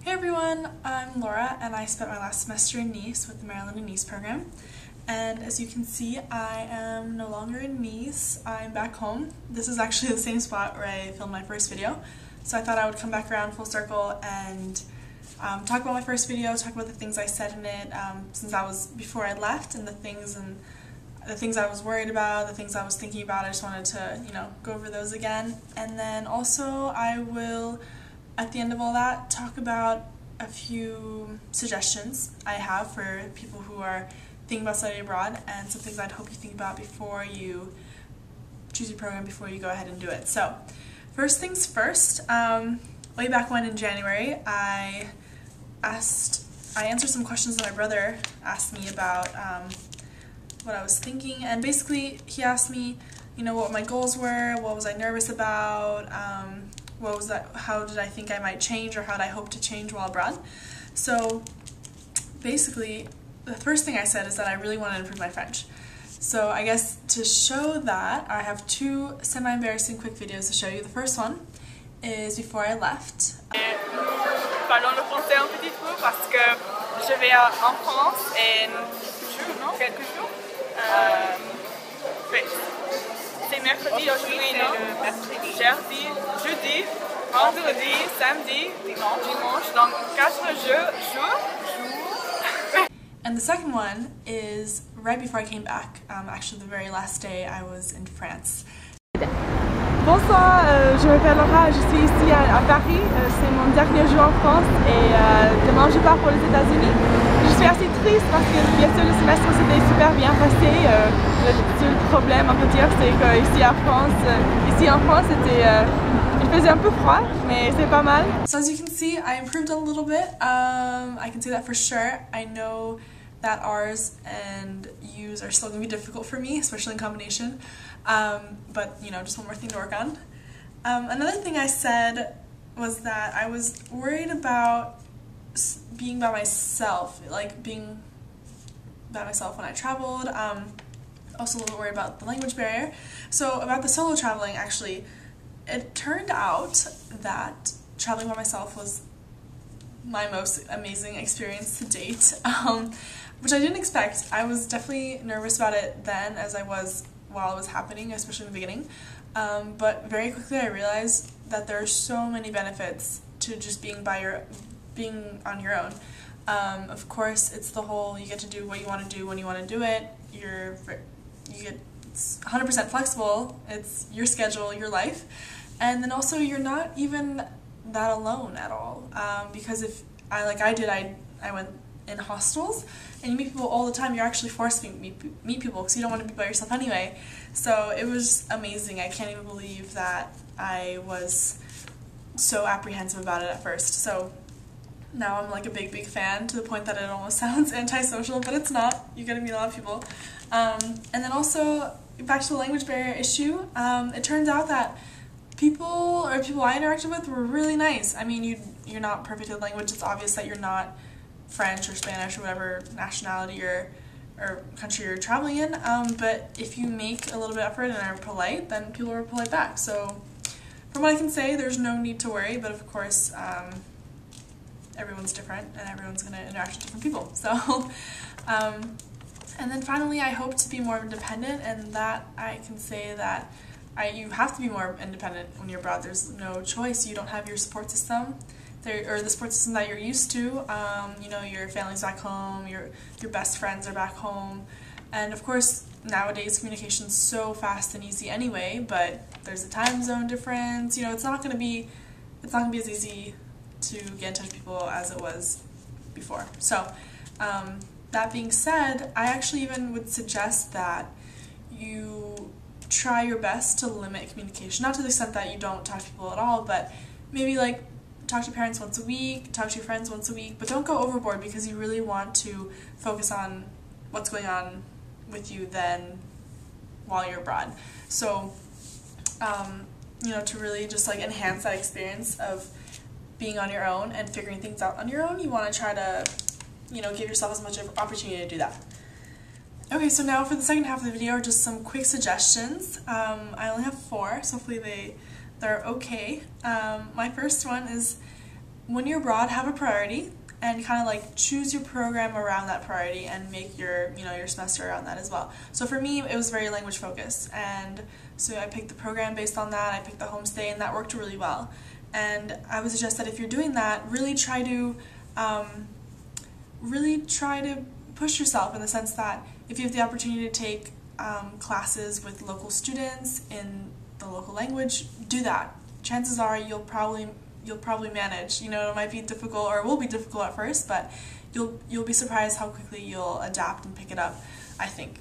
Hey everyone, I'm Laura and I spent my last semester in Nice with the Maryland and Nice program. And as you can see, I am no longer in Nice, I'm back home. This is actually the same spot where I filmed my first video. So I thought I would come back around full circle and talk about my first video, talk about the things I said in it since that was before I left, and the things I was worried about, the things I was thinking about. I just wanted to, go over those again. And then also I will, at the end of all that, talk about a few suggestions I have for people who are thinking about studying abroad and some things I'd hope you think about before you choose your program, before you go ahead and do it. So, first things first, way back when in January, I answered some questions that my brother asked me about what I was thinking, and basically he asked me, what my goals were, what was I nervous about, how did I think I might change, or how did I hope to change while abroad. So basically, the first thing I said is that I really want to improve my French. So I guess to show that, I have two semi-embarrassing quick videos to show you. The first one is before I left. Nous parlons le français un petit peu parce que je vais en France quelques jours. C'est mercredi aujourd'hui, non? Jeudi, vendredi, samedi, dimanche, donc 4 jours. And the second one is right before I came back, actually the very last day I was in France. Bonsoir, je m'appelle Laura, je suis ici à Paris, c'est mon dernier jour en France et demain je pars pour les États-Unis. Je suis assez triste parce que bien sûr le semestre s'était super bien passé. Le seul problème on peut dire c'est qu'ici en France il faisait un peu froid, mais c'est pas mal. So as you can see, I improved a little bit. I can say that for sure. I know that R's and U's are still going to be difficult for me, especially in combination. But just one more thing to work on. Another thing I said was that I was worried about being by myself, being by myself when I traveled. Also a little bit worried about the language barrier. So about the solo traveling, actually, it turned out that traveling by myself was my most amazing experience to date, which I didn't expect. I was definitely nervous about it then as I was while it was happening, especially in the beginning, but very quickly I realized that there are so many benefits to just being on your own. Of course, it's the whole, you get to do what you want to do when you want to do it, it's 100% flexible, it's your schedule, your life, and then also you're not even that alone at all, because if I went in hostels and you meet people all the time. You're actually forced to meet people because you don't want to be by yourself anyway. So it was amazing. I can't even believe that I was so apprehensive about it at first. So now I'm like a big fan, to the point that it almost sounds antisocial, but it's not. You get to meet a lot of people. And then also back to the language barrier issue, it turns out that people I interacted with were really nice. I mean, you're not perfect at language. It's obvious that you're not French or Spanish or whatever nationality or country you're traveling in, but if you make a little bit of effort and are polite, then people are polite back. So from what I can say, there's no need to worry, but of course everyone's different and everyone's going to interact with different people. So and then finally, I hope to be more independent, and that I can say that you have to be more independent when you're abroad. There's no choice. You don't have your support system, or the support system that you're used to. Your family's back home, your best friends are back home, and of course nowadays communication's so fast and easy anyway, but there's a time zone difference. It's not gonna be as easy to get in touch with people as it was before. So that being said, I actually even would suggest that you try your best to limit communication, not to the extent that you don't talk to people at all, but maybe talk to your parents once a week, talk to your friends once a week, but don't go overboard, because you really want to focus on what's going on with you then while you're abroad. So, to really just enhance that experience of being on your own and figuring things out on your own, you want to try to, give yourself as much opportunity to do that. Okay, so now for the second half of the video are just some quick suggestions. I only have 4, so hopefully they're okay. My first one is when you're abroad, have a priority and kind of like choose your program around that priority and make your your semester around that as well. So for me, it was very language focused, and so I picked the program based on that. I picked the homestay, and that worked really well. And I would suggest that if you're doing that, really try to push yourself in the sense that if you have the opportunity to take classes with local students in the local language, do that. Chances are you'll probably manage. It might be difficult, or it will be difficult at first, but you'll be surprised how quickly you'll adapt and pick it up, I think,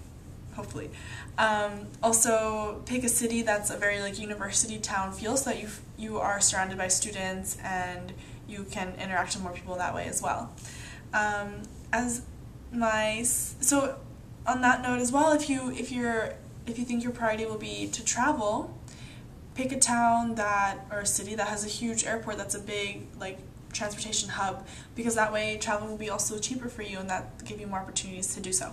hopefully. Also, pick a city that's a very like university town feel, so that you are surrounded by students and you can interact with more people that way as well. So on that note as well, if you think your priority will be to travel, pick a town or a city that has a huge airport that's a big like transportation hub, because that way travel will be also cheaper for you, and that will give you more opportunities to do so.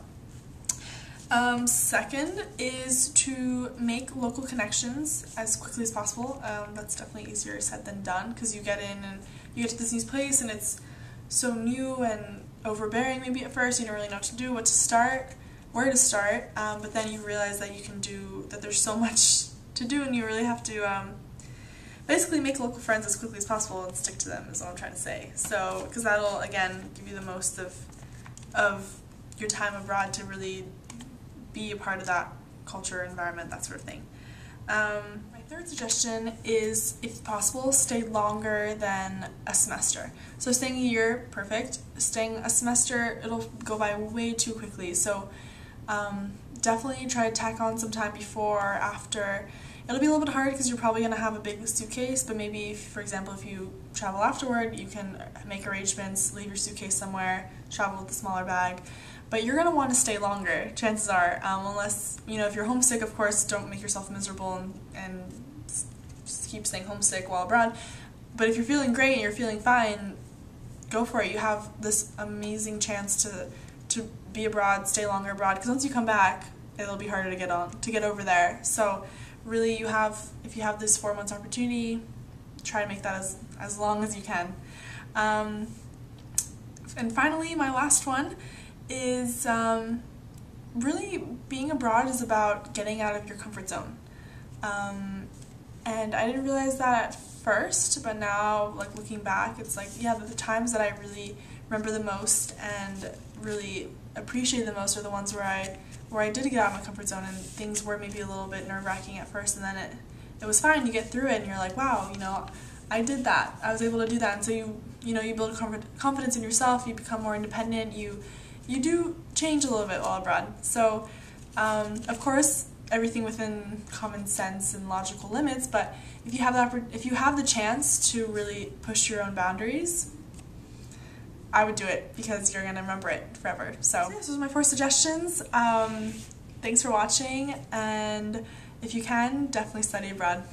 Second is to make local connections as quickly as possible. That's definitely easier said than done, because you get in and you get to this new place and it's so new and overbearing maybe at first. You don't really know what to do, where to start, but then you realize that there's so much to do, and you really have to basically make local friends as quickly as possible and stick to them, is what I'm trying to say. So, because that'll again give you the most of your time abroad to really be a part of that culture, environment, that sort of thing. My third suggestion is, if possible, stay longer than a semester. So staying a year, perfect. Staying a semester, it'll go by way too quickly. So definitely try to tack on some time before or after. It'll be a little bit hard because you're probably going to have a big suitcase, but maybe, for example, if you travel afterward, you can make arrangements, leave your suitcase somewhere, travel with a smaller bag. But you're going to want to stay longer, chances are, unless, if you're homesick, of course, don't make yourself miserable and just keep staying homesick while abroad. But if you're feeling great and you're feeling fine, go for it. You have this amazing chance to be abroad, stay longer abroad, because once you come back, it'll be harder to get over there. So really, if you have this 4 months opportunity, try to make that as long as you can. And finally, my last one is really being abroad is about getting out of your comfort zone. And I didn't realize that at first, but now, like, looking back, it's like, yeah, the times that I really remember the most and really appreciate the most are the ones where I did get out of my comfort zone, and things were maybe a little bit nerve-wracking at first, and then it was fine. You get through it and you're like, wow, I did that. I was able to do that. And so you build confidence in yourself, you become more independent, you do change a little bit while abroad. So of course, everything within common sense and logical limits, but if you have the chance to really push your own boundaries, I would do it, because you're going to remember it forever. So this was my 4 suggestions. Thanks for watching, and if you can, definitely study abroad.